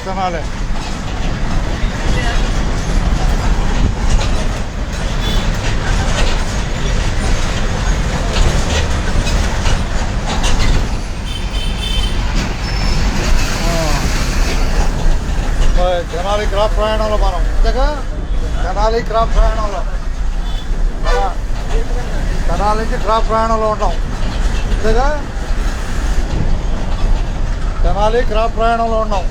తినాలి. తెనాలి క్రాప్ ప్రయాణంలో మనం అంతేగా తెనాలి క్రాప్ ప్రయాణంలో తెనాలి నుంచి క్రాప్ ప్రయాణంలో ఉంటాం అంతేగా తెనాలి క్రాప్ ప్రయాణంలో ఉన్నాం.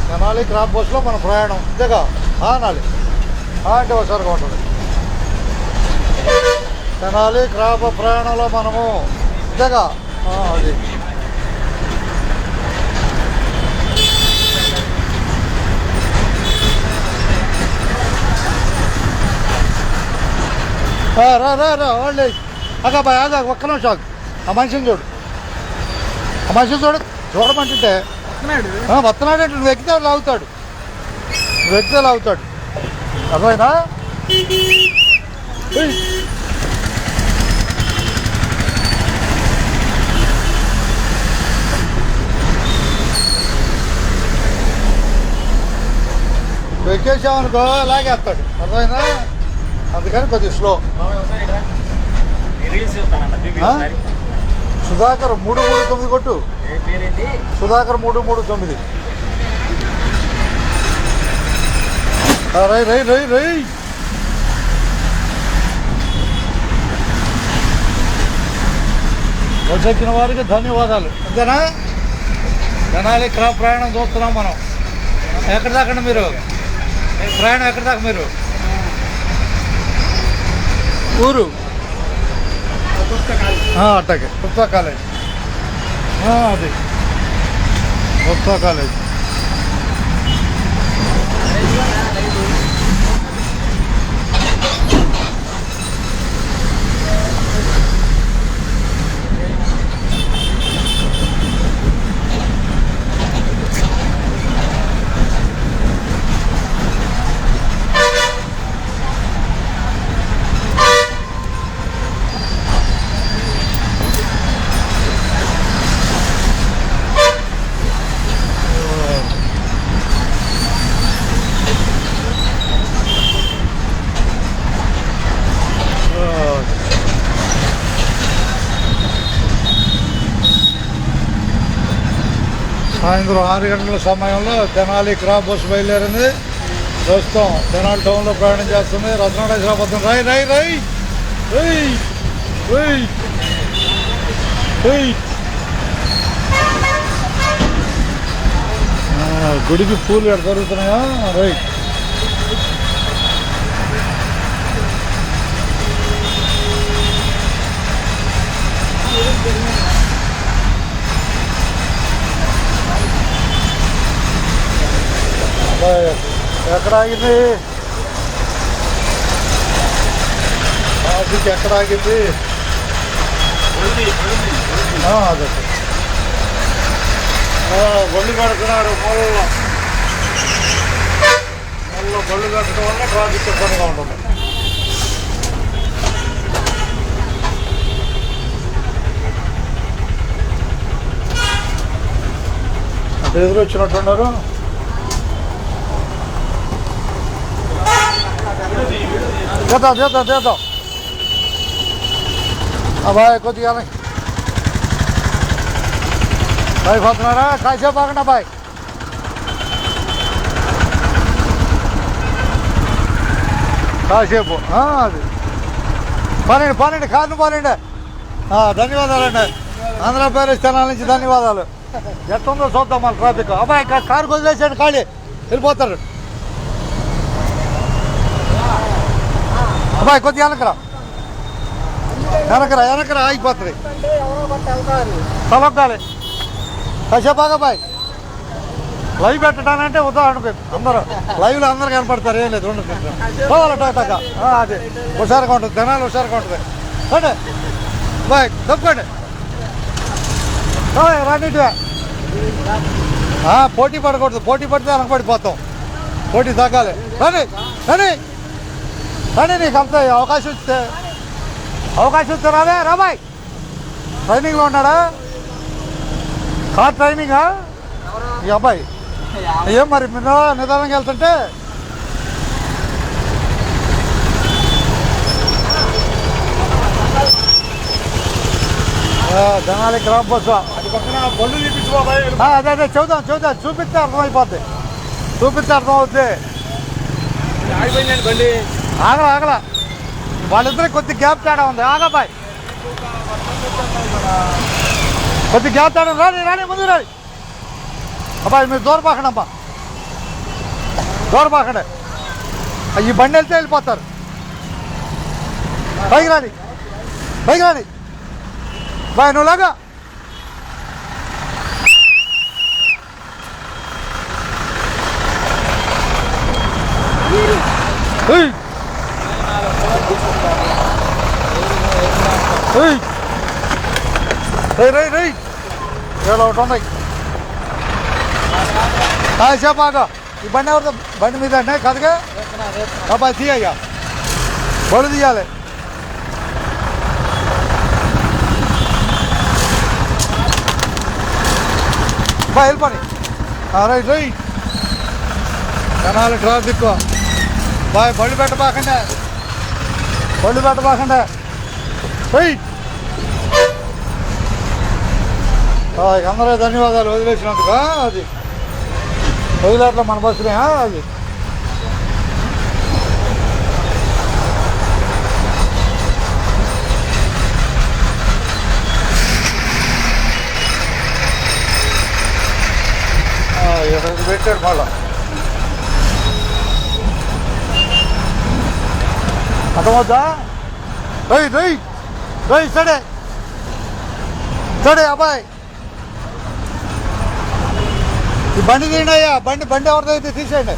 తెనాలి క్రాప్ బస్సులో మన ప్రయాణం అంతేగా అనాలి అంటే ఒకసారిగా ఉంటుంది. తెనాలి క్రాప్ ప్రయాణంలో మనము అంతేగా అది రా రా రా వాళ్ళు ఆగా బాయ్ ఆగా ఒక్క నిమిషం ఆగు. ఆ మనిషిని చూడు, ఆ మనిషిని చూడమంటుంటే వస్తున్నాడు అంటే నువ్వు ఎక్కితే లాగుతాడు, నువ్వు ఎక్కితే లాగుతాడు. అర్థమైనా? నువ్వు ఎక్కేసామనుకో లాగేస్తాడు. అర్థమైనా? అందుకని కొద్దిగా స్లో. సుధాకర్ 339 కొట్టు. సుధాకర్ 339. రై రై రై రై వచ్చెక్కిన వారికి ధన్యవాదాలు. అంతేనా? తెనాలి క్రాప్ ప్రయాణం చూస్తున్నాం మనం. ఎక్కడి దాకా మీరు ప్రయాణం? ఎక్కడి దాకా మీరు ఊరు? అట్టకే గుప్తా కాలేజ్. అది గుప్తా కాలేజ్. సాయంత్రం 6 గంటల సమయంలో తెనాలి క్రాప్ బస్సు బయలుదేరింది. ప్రస్తుతం తెనాలి టౌన్లో ప్రయాణం చేస్తుంది. రత్నాడేశ్వరపట్నం. రై రై రై రై రై రై గుడికి పూలు ఎక్కడ దొరుకుతున్నాయా? రైట్. ఎక్కడ ఆగింది? అది ఎక్కడ ఆగింది? అదే బళ్ళు కడుతున్నాడు. మూలలో బళ్ళు కట్టడం వల్ల ట్రాఫిక్ ఇబ్బందిగా ఉంటుంది. అంటే ఎదురు వచ్చినట్టున్నారు. చేద్దాం అబ్బాయి కొద్దిగా బాయ్ పోతున్నారా? కాసేపు బాగుండా బాయ్. కాసేపు అది పోనండి కారును పోనండి. ధన్యవాదాలండి. ఆంధ్రప్రదేశ్ తెనాలి నుంచి ధన్యవాదాలు. ఎట్టుందో చూద్దాం మన ట్రాఫిక్. అబ్బాయి కారు వదిలేసాడు, ఖాళీ వెళ్ళిపోతారు. అబ్బాయి కొద్దిగా వెనకరా ఆగిపోతుంది. తలొక్కాలి కాసేపు బాయ్. లైవ్ పెట్టడానంటే ఉదాహరణకు అందరూ లైవ్లో అందరూ కనపడతారు. ఏం లేదు పోవాలి టాటా. అదే హుషారుగా ఉంటుంది. జనాలు హుషారుగా ఉంటుంది. రండి బాయ్, తప్పండి రానిటివే. పోటీ పడకూడదు. పోటీ పడితే వెనకబడిపోతాం. పోటీ తగ్గాలి. రండి నీకు అంత అవకాశం ఇస్తే రాబాయ్. ట్రైనింగ్లో ఉన్నాడా? కార్ ట్రైనింగా ఈ అబ్బాయి? ఏం మరి నిదానంగా వెళ్తుంటే జనాలి గ్రామ బస్సు అదే అదే చూద్దాం చూపిస్తే అర్థమైపోద్ది చూపిస్తే అర్థమవుద్ది ఆగల వాళ్ళిద్దరికి కొద్ది గ్యాప్ తేడా ఉంది ఆగబాయ్ కొద్ది గ్యాప్ తేడా రాని ముందు రాని అబ్బాయి మీరు దూరపాకండి అమ్మా దూరపాకండి ఈ బండి వెళ్తే వెళ్ళిపోతారు పైకి రాని బాయ్ నువ్వు లాగా ఒకటి ఉన్నాయి చెప్పాక ఈ బండి ఎవరితో బండి మీద అంటే కదగా అబ్బాయి తీయ్యా బళ్ళు తీయాలి బా వెళ్ళిపోయి రైట్ జనాలు ట్రాఫిక్ బాయ్ బళ్ళు పెట్టబాకండి రైట్ అందరూ ధన్యవాదాలు వదిలేసినందుకు అది వదిలేట్లా మన బస్సులే అది పెట్టాడు మళ్ళా అర్థమవుతా రైట్ సడే అబ్బాయి ఈ బండి తీయండి అయ్యా బండి ఎవరిదైతే తీసేయండి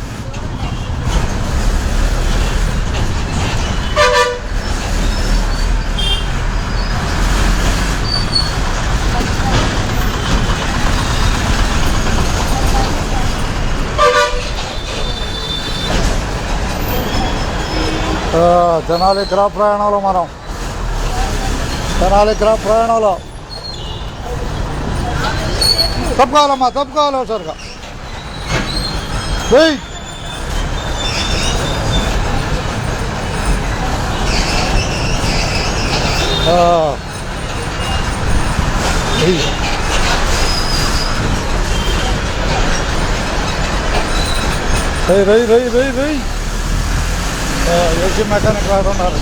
తెనాలి క్రాప్ ప్రయాణంలో మనం తప్పుకోవాలమ్మా సరిగా రై ఏసీ మెకానిక్ వారు ఉన్నారు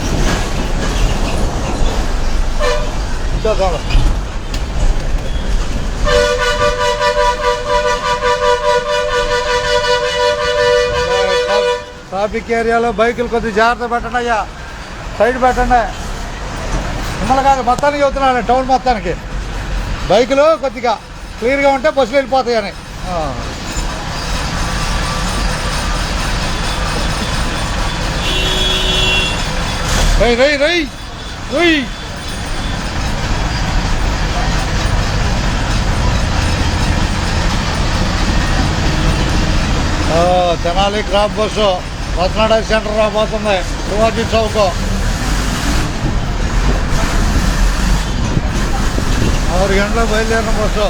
ట్రాఫిక్ ఏరియాలో బైకులు కొద్దిగా జాగ్రత్త పెట్టండి అయ్యా సైడ్ పెట్టండి మిమ్మల్ని కాదు మొత్తానికి చెబుతున్నాను టౌన్ మొత్తానికి బైకులు కొద్దిగా క్లియర్గా ఉంటే బస్సులు వెళ్ళిపోతాయని రై తెనాలి క్రాప్ బస్సు పత్నాడ సెంటర్ రాబోతుంది శివాజీ చౌక్ 6 గంటలకు బయలుదేరిన బస్సు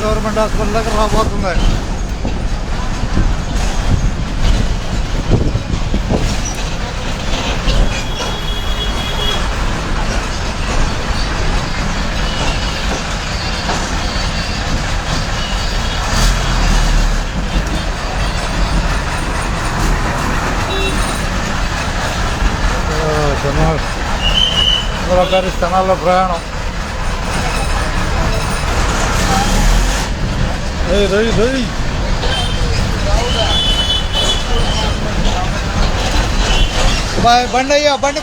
గవర్నమెంట్ హాస్పిటల్ దగ్గర రాబోతుంది స్థానాల్లో ప్రయాణం బండి అయ్యా బండి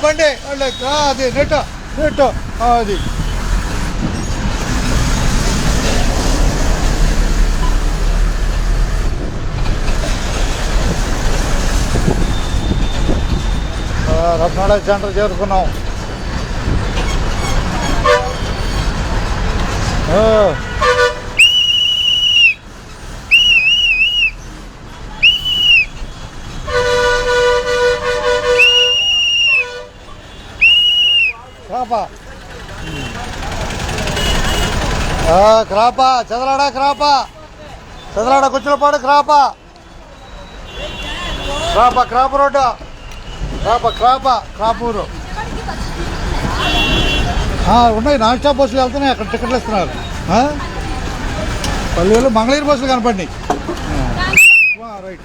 అది నెట్ అది రత్నాడ సెంటర్ చేరుకున్నాం క్రాపా చదలాడ కుచ్చులపాడు క్రాప రోడ్డు క్రాపూరు ఉన్నాయి. నాన్ స్టాప్ బస్సులు వెళ్తున్నాయి, అక్కడ టికెట్లు ఇస్తున్నారు. పల్లెలు మంగళగిరి బస్సులు కనపడినాయి. రైట్.